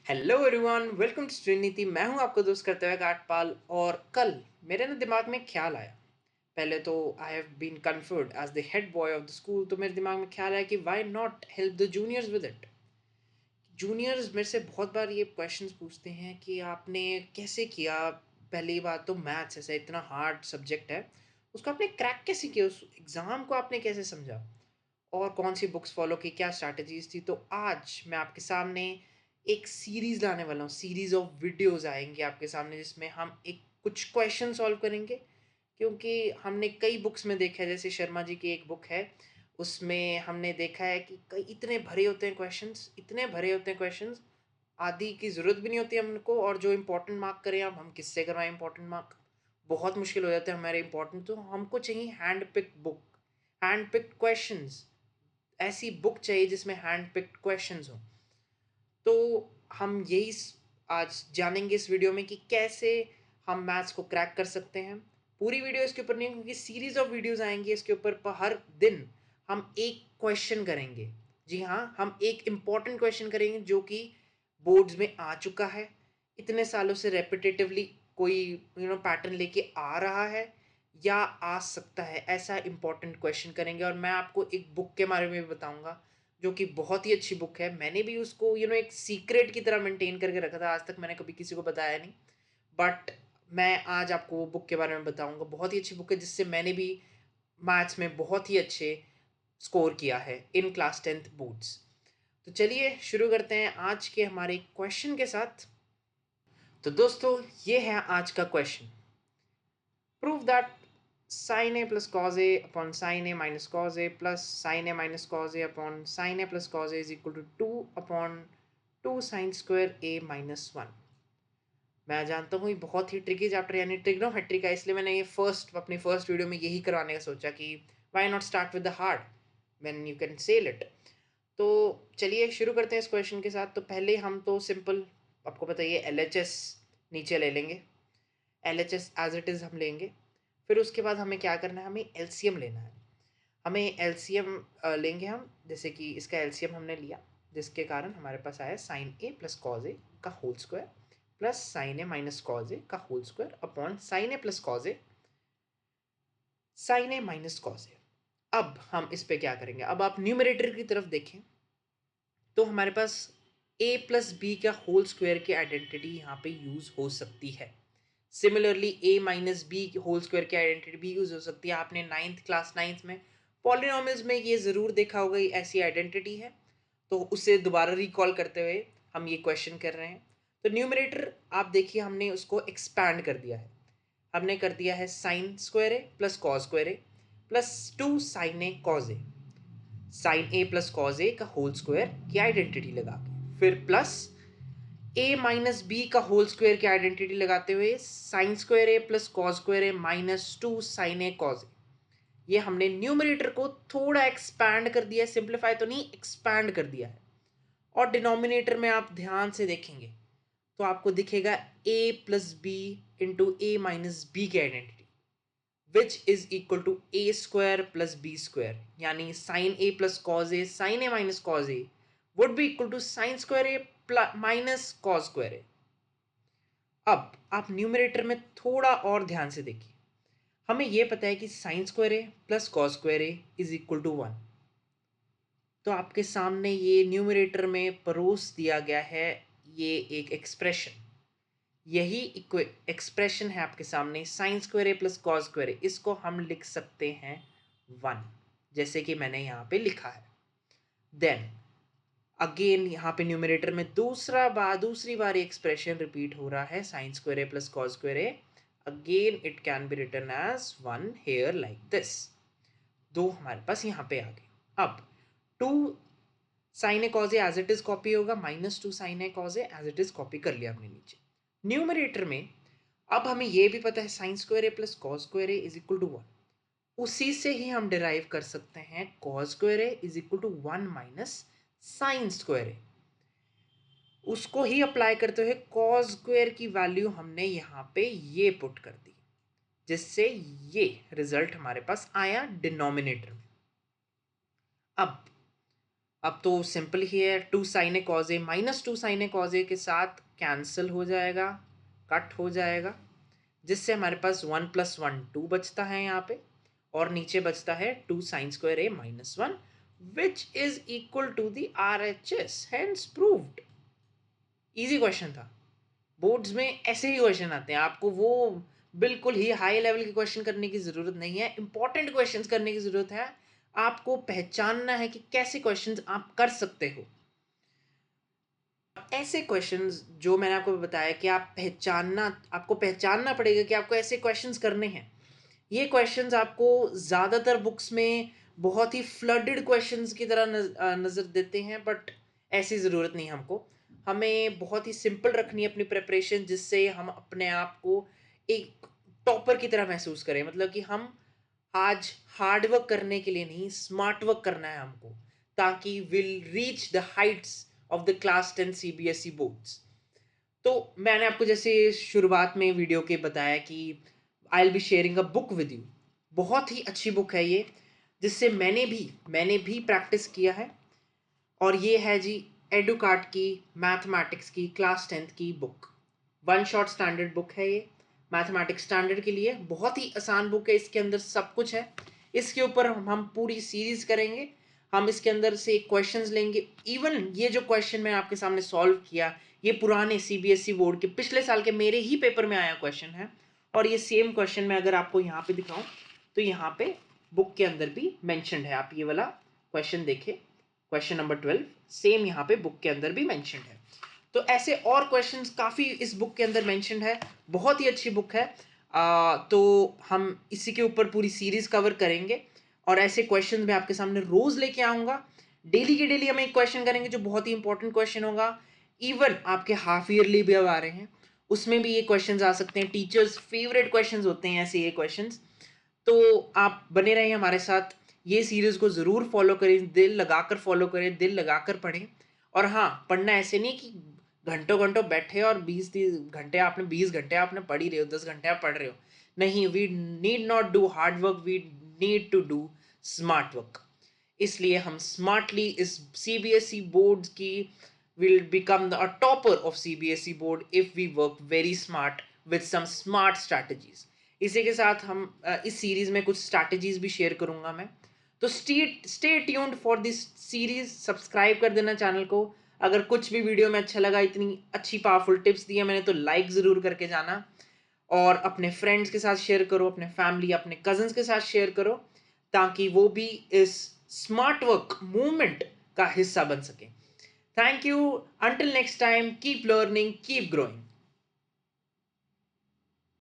Hello everyone, welcome to Shriniti. मैं हूं आपका दोस्त कर्तव्य काटपाल। और कल मेरे ना दिमाग में ख्याल आया। पहले तो I have been conferred as the head boy of the school, तो मेरे दिमाग में ख्याल आया कि why not help the juniors with it. Juniors मेरे से बहुत बार ये क्वेश्चंस पूछते हैं कि आपने कैसे किया। पहली बात तो मैथ्स ऐसा इतना हार्ड सब्जेक्ट है, उसको आपने क्रैक कैसे किया, उस एग्ज़ाम को आपने कैसे समझा और कौन सी बुक्स फॉलो की, क्या स्ट्रैटेजीज थी। तो आज मैं आपके सामने एक सीरीज लाने वाला हूँ। सीरीज ऑफ वीडियोस आएंगे आपके सामने जिसमें हम एक कुछ क्वेश्चन सॉल्व करेंगे। क्योंकि हमने कई बुक्स में देखा है, जैसे शर्मा जी की एक बुक है, उसमें हमने देखा है कि कई इतने भरे होते हैं क्वेश्चंस, इतने भरे होते हैं क्वेश्चंस, आदि की ज़रूरत भी नहीं होती हमको। और जो इंपॉर्टेंट मार्क करें हम किससे करवाएं इंपॉर्टेंट मार्क, बहुत मुश्किल हो जाते हैं हमारे इंपॉर्टेंट। तो हमको चाहिए hand pick book, hand pick questions. ऐसी बुक चाहिए जिसमें हैंड पिक्ड क्वेश्चंस हो। तो हम यही आज जानेंगे इस वीडियो में कि कैसे हम मैथ्स को क्रैक कर सकते हैं। पूरी वीडियो इसके ऊपर नहीं है, क्योंकि सीरीज ऑफ वीडियोस आएंगी इसके ऊपर, पर हर दिन हम एक क्वेश्चन करेंगे। जी हाँ, हम एक इम्पॉर्टेंट क्वेश्चन करेंगे जो कि बोर्ड्स में आ चुका है, इतने सालों से रेपिटेटिवली कोई पैटर्न लेके आ रहा है या आ सकता है, ऐसा इम्पॉर्टेंट क्वेश्चन करेंगे। और मैं आपको एक बुक के बारे में भी बताऊंगा जो कि बहुत ही अच्छी बुक है। मैंने भी उसको एक सीक्रेट की तरह मेंटेन करके रखा था, आज तक मैंने कभी किसी को बताया नहीं। बट मैं आज आपको वो बुक के बारे में बताऊंगा। बहुत ही अच्छी बुक है जिससे मैंने भी मैथ्स में बहुत ही अच्छे स्कोर किया है इन क्लास 10th बोर्ड्स। तो चलिए शुरू करते हैं आज के हमारे क्वेश्चन के साथ। तो दोस्तों, ये है आज का question. Prove that sin a plus cos a upon sin a minus cos a plus sin a minus cos a upon sin a plus cos a is equal to 2 upon 2 sin square a minus 1। मैं जानता हूँ ये बहुत ही tricky chapter यानी trigonometry का, इसलिए मैंने ये अपनी फर्स्ट वीडियो में यही करवाने का सोचा कि why not start with the hard when you can sell it. तो चलिए शुरू करते हैं इस क्वेश्चन के साथ। तो पहले हम तो सिंपल, आपको बताइए, LHS नीचे ले लेंगे। LHS एज इट इज़ हम लेंगे। फिर उसके बाद हमें क्या करना है, हमें LCM लेना है। हमें LCM लेंगे हम, जैसे कि इसका LCM हमने लिया, जिसके कारण हमारे पास आया साइन ए प्लस कॉज ए का होल स्क्वायर प्लस साइन ए माइनस कॉज ए का होल स्क्वायर अपॉन साइन ए प्लस कॉज ए, साइन ए माइनस कॉज ए। अब हम इस पे क्या करेंगे, अब आप न्यूमरेटर की तरफ देखें तो हमारे पास ए प्लस बी का होल स्क्वायर की आइडेंटिटी यहाँ पे यूज हो सकती है। सिमिलरली ए माइनस बी होल स्क्वायर की आइडेंटिटी भी यूज हो सकती है। आपने क्लास नाइन्थ में पॉलिनोमियल्स में ये ज़रूर देखा होगा, ये ऐसी आइडेंटिटी है। तो उसे दोबारा रिकॉल करते हुए हम ये क्वेश्चन कर रहे हैं। तो न्यूमरेटर आप देखिए, हमने उसको एक्सपैंड कर दिया है। हमने कर दिया है sine square A plus cos square A plus 2 sine A cos A, sign A plus cos ए का होल स्क्वायर की आइडेंटिटी लगा के, फिर प्लस ए माइनस बी का होल स्क्वायर की आइडेंटिटी लगाते हुए sign square A plus cos square A minus 2 sine A cos ए। ये हमने न्यूमरेटर को थोड़ा एक्सपैंड कर दिया है, सिंप्लीफाई तो नहीं, एक्सपैंड कर दिया है। और डिनोमिनेटर में आप ध्यान से देखेंगे तो आपको दिखेगा a plus B into A minus B की identity, which is equal to a square plus b square, यानी sin a plus cos a sin a minus cos a would be equal to sin square a plus minus cos square a। अब आप numerator में थोड़ा और ध्यान से देखिए, हमें यह पता है कि sin square a plus cos square a is equal to 1। तो आपके सामने ये न्यूमरेटर में परोस दिया गया है ये एक एक्सप्रेशन। यही एक्सप्रेशन है आपके सामने, sign square A plus cos square ए, इसको हम लिख सकते हैं 1, जैसे कि मैंने यहाँ पे लिखा है। देन अगेन यहाँ पे न्यूमरेटर में दूसरी बार एक्सप्रेशन रिपीट हो रहा है, sine square A plus cos square A. Again it can be written as 1 here like this. दो हमारे पास यहाँ पे आ गए। अब 2 sine A cos A as it is copy होगा, -2 sine A cos A as it is copy कर लिया हमने नीचे न्यूमरेटर में। अब हमें यह भी पता है sine square A plus cos square A is equal to 1। उसी से ही हम डिराइव कर सकते हैं cos square A is equal to 1 minus sine square A. उसको ही अप्लाई करते हुए कॉस स्क्वायर की वैल्यू हमने यहाँ पे ये पुट कर दी, जिससे ये रिजल्ट हमारे पास आया डिनोमिनेटर में। अब अब तो सिंपल ही है, two sine A cos A minus two sine A cos A के साथ कैंसिल हो जाएगा, कट हो जाएगा, जिससे हमारे पास 1+1 2 बचता है यहाँ पे, और नीचे बचता है 2 sin² a-1 which is equal to the RHS, hence proved. Easy question था। बोर्ड्स में ऐसे ही क्वेश्चन आते हैं, आपको वो बिल्कुल ही हाई लेवल के क्वेश्चन करने की ज़रूरत नहीं है, इंपॉर्टेंट क्वेश्चंस करने की ज़रूरत है। आपको पहचानना है कि कैसे क्वेश्चंस आप कर सकते हो। ऐसे क्वेश्चंस जो मैंने आपको बताया कि आपको पहचानना पड़ेगा कि आपको ऐसे क्वेश्चंस करने हैं। ये क्वेश्चंस आपको ज़्यादातर बुक्स में बहुत ही फ्लडेड क्वेश्चंस की तरह नज़र देते हैं, बट ऐसी ज़रूरत नहीं हमको। हमें बहुत ही सिंपल रखनी है अपनी प्रिपरेशन, जिससे हम अपने आप को एक टॉपर की तरह महसूस करें। मतलब कि हम आज हार्ड वर्क करने के लिए नहीं, स्मार्ट वर्क करना है हमको, ताकि will reach the Heights of the class 10 CBSE boards. तो मैंने आपको जैसे शुरुआत में वीडियो के बताया कि I will be sharing a book with you. बहुत ही अच्छी बुक है ये, जिससे मैंने भी प्रैक्टिस किया है। और ये है जी एडुकार्ट की मैथमेटिक्स की क्लास 10th की book. One shot standard book है ये, मैथमेटिक्स स्टैंडर्ड के लिए बहुत ही आसान बुक है। इसके अंदर सब कुछ है। इसके ऊपर हम पूरी सीरीज करेंगे। हम इसके अंदर से क्वेश्चंस लेंगे। इवन ये जो क्वेश्चन मैं आपके सामने सॉल्व किया, ये पुराने CBSE बोर्ड के पिछले साल के मेरे ही पेपर में आया क्वेश्चन है। और ये सेम क्वेश्चन मैं अगर आपको यहाँ पे दिखाऊं, तो यहाँ पे बुक के अंदर भी मैंशनड है। आप ये वाला क्वेश्चन देखें, क्वेश्चन नंबर 12 सेम यहाँ पे बुक के अंदर भी मैंशनड है। तो ऐसे और क्वेश्चंस काफ़ी इस बुक के अंदर मेंशन्ड है। बहुत ही अच्छी बुक है। तो हम इसी के ऊपर पूरी सीरीज कवर करेंगे, और ऐसे क्वेश्चंस मैं आपके सामने रोज लेके आऊँगा। डेली के डेली हम एक क्वेश्चन करेंगे जो बहुत ही इंपॉर्टेंट क्वेश्चन होगा। इवन आपके हाफ ईयरली भी अब आ रहे हैं, उसमें भी ये क्वेश्चंस आ सकते हैं। टीचर्स फेवरेट क्वेश्चंस होते हैं ऐसे ये क्वेश्चंस। तो आप बने रहें हमारे साथ, ये सीरीज को ज़रूर फॉलो करें, दिल लगाकर फॉलो करें, दिल लगाकर पढ़ें। और हाँ, पढ़ना ऐसे नहीं कि घंटों घंटों बैठे और 20 घंटे आपने पढ़ ही रहे हो, 10 घंटे आप पढ़ रहे हो। नहीं, we need not do hard work, we need to do smart work. इसलिए हम स्मार्टली इस CBSE बोर्ड की will become the topper of CBSE board if we work very smart with some smart strategies. इसी के साथ हम इस series में कुछ स्ट्रैटेजीज भी शेयर करूंगा मैं। तो stay tuned for this series, subscribe कर देना चैनल को। अगर कुछ भी वीडियो में अच्छा लगा, इतनी अच्छी पावरफुल टिप्स दी है मैंने, तो लाइक ज़रूर करके जाना। और अपने फ्रेंड्स के साथ शेयर करो, अपने फैमिली, अपने कजन्स के साथ शेयर करो, ताकि वो भी इस स्मार्ट वर्क मूवमेंट का हिस्सा बन सके। Thank you. Until next time, keep learning, keep growing.